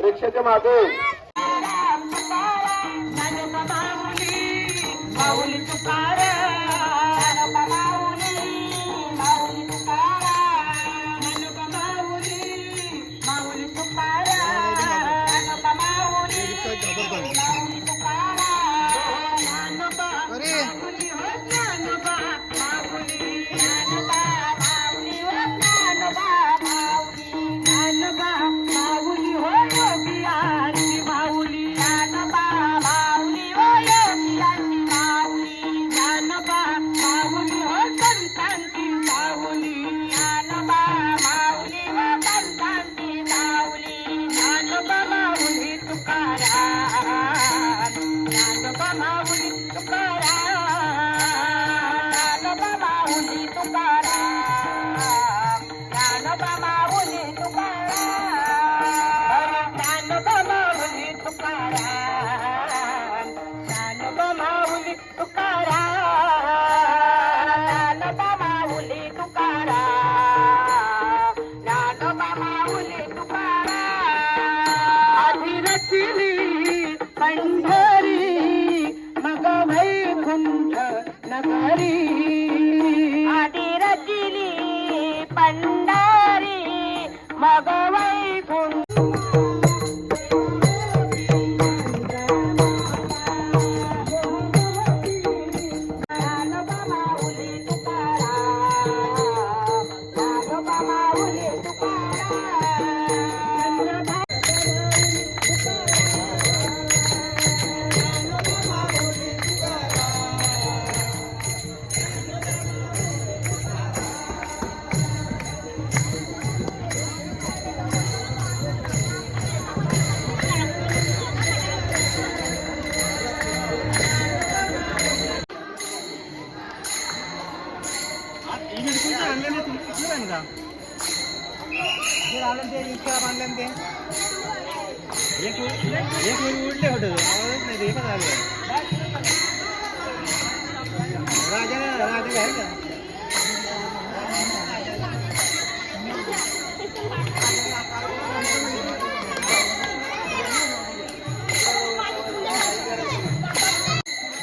रिक्षाच्या मागे एक उडले होते आवाजच नाही एकच आले राजा आहे का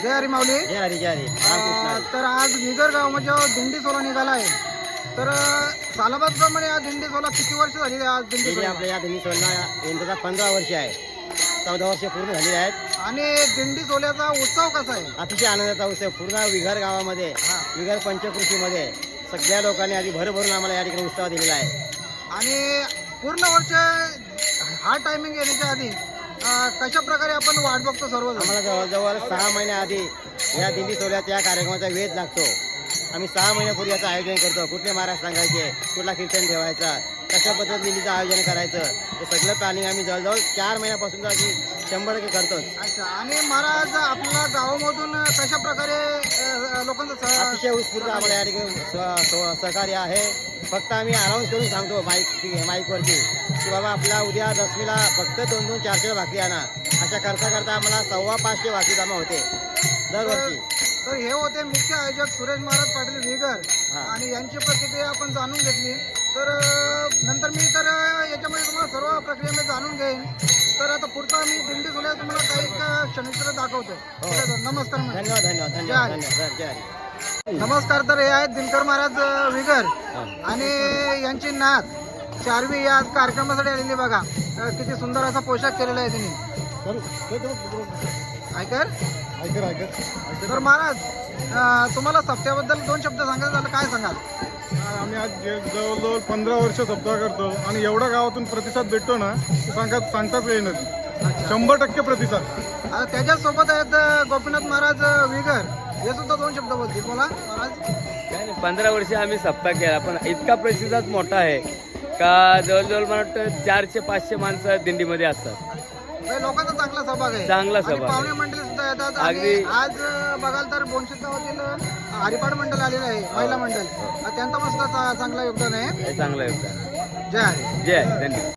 जय हरी माऊली जय हरी जय हरी। तर आज निगर गाव म्हणजे दिंडी सोहळा निघाला आहे। तर सालाबादप्रमाणे या दिंडी सोहळा किती वर्ष झाली आहे? आज दिंडी आपल्या या दिंडी सोहळा यंदाचा 15 वर्ष आहे। 14 वर्ष पूर्ण झाली आहेत। आणि दिंडी सोहळ्याचा उत्सव कसा आहे? अतिशय आनंदाचा उत्सव पूर्ण विघर गावामध्ये विघर पंचकृषीमध्ये सगळ्या लोकांनी आधी भरभरून आम्हाला या ठिकाणी उत्सव दिलेला आहे। आणि पूर्ण वर्ष हा हा टायमिंग येण्याच्या आधी कशा प्रकारे आपण वाट बघतो सर्वजण? आम्हाला जवळजवळ 6 महिन्याआधी या दिंडी सोहळ्याच्या या कार्यक्रमाचा वेध लागतो. आम्ही 6 महिन्यापूर्वी याचं आयोजन करतो. कुठले महाराज सांगायचे, कुठला कीर्तन ठेवायचा, कशा पद्धतीने दिंडीचं आयोजन करायचं, हे सगळं प्लॅनिंग आम्ही जवळजवळ 4 महिन्यापासून तर आम्ही 100% करतो. अच्छा. आणि महाराज आपल्या गावामधून कशा प्रकारे लोकांचं अतिशय उत्स्फूर्त आम्हाला या ठिकाणी सहकार्य आहे. फक्त आम्ही अनाऊन्स करून सांगतो माईकवरती की बाबा आपला उद्या दसमीला फक्त 2-2, 4-4 भाकरी आणा. अशा करता करता आम्हाला 550 भाकरी जमा होते दरवर्षी. तर हे होते मुख्य आयोजक सुरेश महाराज पाटील विगर आणि यांची प्रतिक्रिया आपण जाणून घेतली. तर नंतर मी तर याच्यामध्ये तुम्हाला सर्व प्रक्रिया मी जाणून घेईन. तर आता पुढचा मी दिंडी सोहळ्यात तुम्हाला काही क्षणचित्र दाखवतो. नमस्कार. धन्यवाद धन्यवाद धन्यवाद धन्यवाद. जय हरी. नमस्कार. तर हे आहेत दिनकर महाराज विगर आणि यांची नात चारवी या कार्यक्रमासाठी आलेली. बघा किती सुंदर असा पोशाख केलेला आहे त्यांनी. ऐकर. तर महाराज तुम्हाला सप्त्याबद्दल 2 शब्द सांगायचं झालं, काय सांगाल? आम्ही आज जवळजवळ 15 वर्ष सप्ताह करतो आणि एवढ्या गावातून प्रतिसाद भेटतो ना सांगताच येईल. 100% प्रतिसाद. त्याच्यासोबत आहेत गोपीनाथ महाराज विगर, हे सुद्धा 2 शब्द बोलतील. बोला महाराज. 15 वर्ष आम्ही सप्ताह केला, पण इतका प्रतिसाद मोठा आहे का जवळजवळ मला वाटतं 400-500 माणसं दिंडीमध्ये असतात. लोकांचा चांगला सहभाग आहे. चांगला आणि सहभाग. पाहुणे मंडळी सुद्धा येतात. अगदी. आणि आज बघाल तर बोनशेत गावातील हरिपाठ मंडळ आलेलं आहे, महिला मंडळ. त्यांचा मस्त चांगला योगदान आहे. हे चांगलं योगदान. जय हरी. जय धन्यवाद.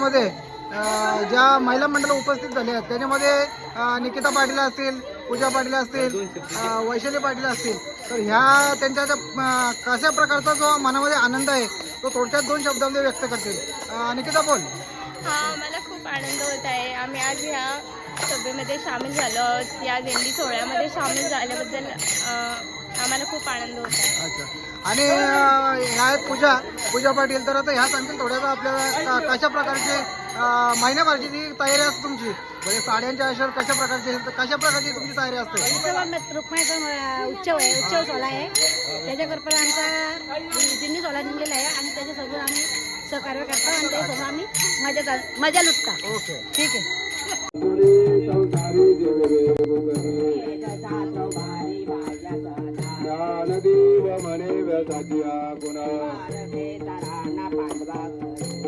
याच्यामध्ये ज्या महिला मंडळ उपस्थित झाले आहेत त्याच्यामध्ये निकिता पाटील असतील, पूजा पाटील असतील, वैशाली पाटील असतील. तर ह्या त्यांच्या कशा प्रकारचा जो मनामध्ये आनंद आहे तो थोडक्यात 2 शब्दांमध्ये व्यक्त करतील. निकिता बोल. मला खूप आनंद होत आहे. आम्ही आज ह्या सभेमध्ये सामील झालो आहोत. या दिंडी सोहळ्यामध्ये सामील झाल्याबद्दल आम्हाला खूप आनंद होत आहे. अच्छा. आणि ह्या आहेत पूजा पाटील. तर आता ह्या सांगतील थोड्यासा आपल्याला कशा प्रकारचे महिन्याभरची जी तयारी असते तुमची, म्हणजे साड्यांच्या अशा कशा प्रकारची तुमची तयारी असते? रुक्माईचा उत्सव आहे, उत्सव सोहळा आहे. त्याच्याकरता आमचा दिंडी सोहळा निघलेला आहे आणि त्याच्यासोबत आम्ही सहकार्य करतो आणि त्याच्यासोबत आम्ही मजा लुटता. ओके, ठीक आहे.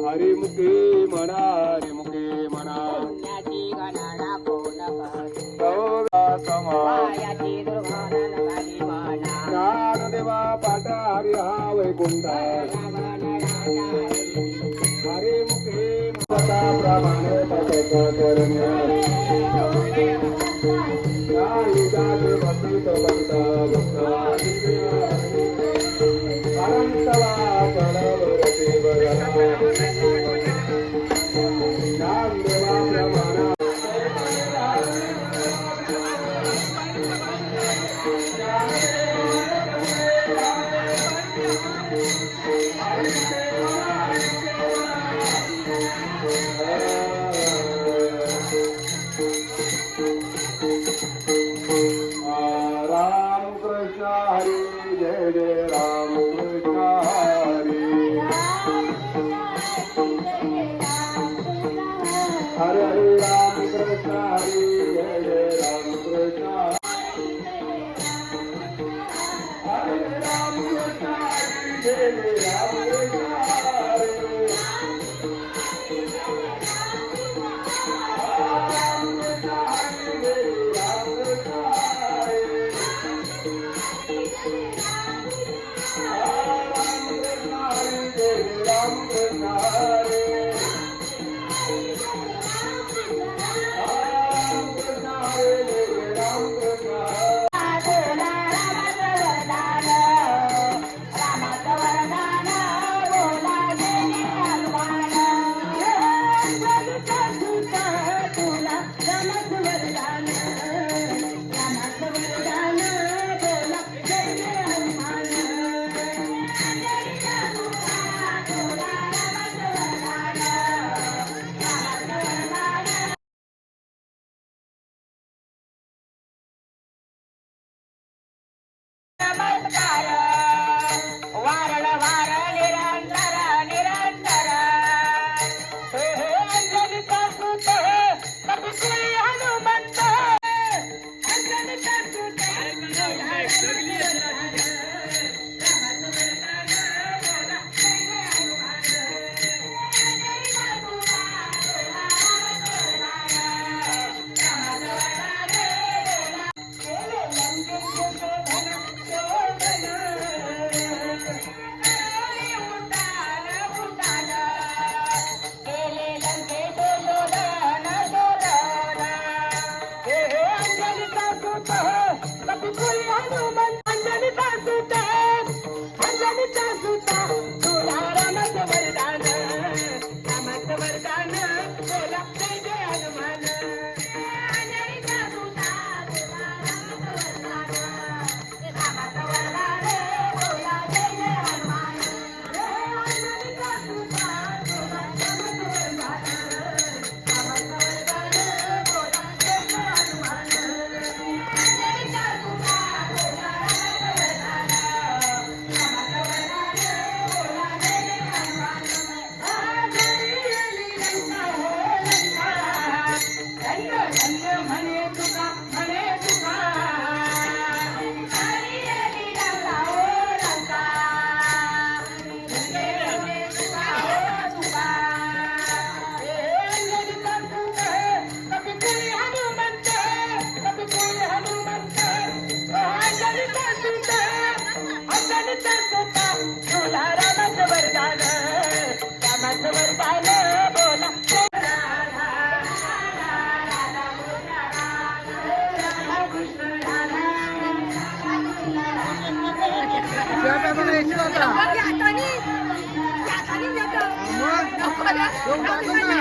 हरिमुखे म्हणा, हरिमुखे म्हणा, ज्ञानदेवा पाटा हरि हा वैकुंठ हरिमुखे प्रमाणे राम कृष्ण हरी जय जय राम कृष्ण हरी हरे हरे राम कृष्ण हरी जय जय राम कृष्ण हरे राम कृष्ण हरी जय जय राम कृष्ण बोला का मग येऊन टाकू ना.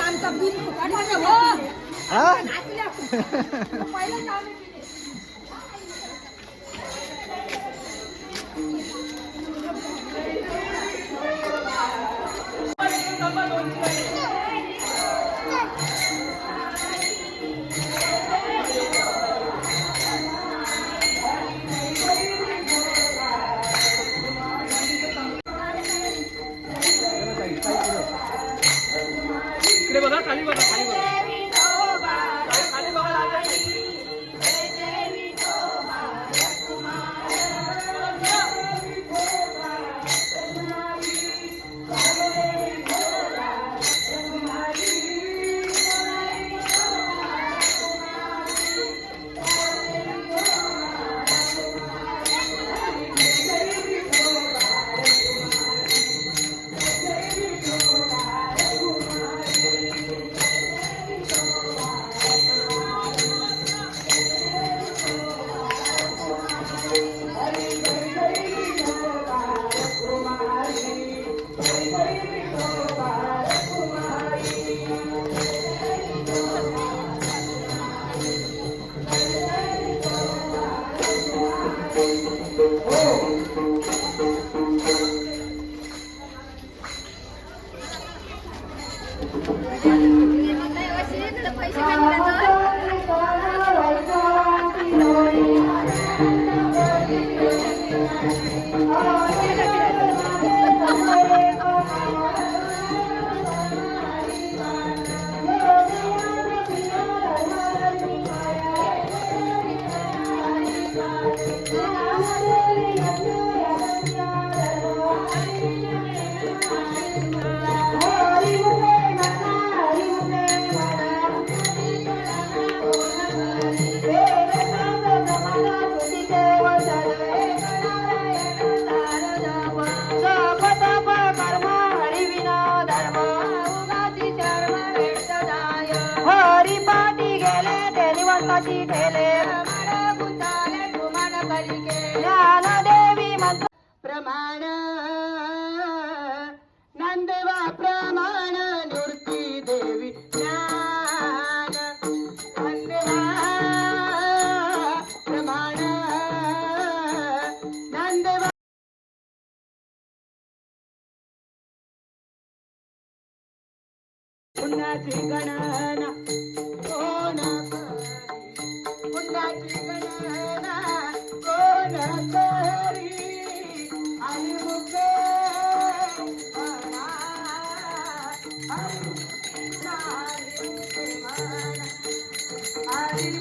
आमचा बिल फुकट आहे हो. हा पहिलं चालू इकडे बघा, खाली बघा, खाली बघा. ठेले गुंताले गुमान कलिके ज्ञान दे प्रमाण ज्ञानदेवा प्रमाण मूर्ती देवी ज्ञान ज्ञानदेवा प्रमाण ज्ञानदेवा पुण्याची गणना कोण करी पुण्याची गणना कोण करी आणि मुके म्हणा आणि मुके म्हणा आणि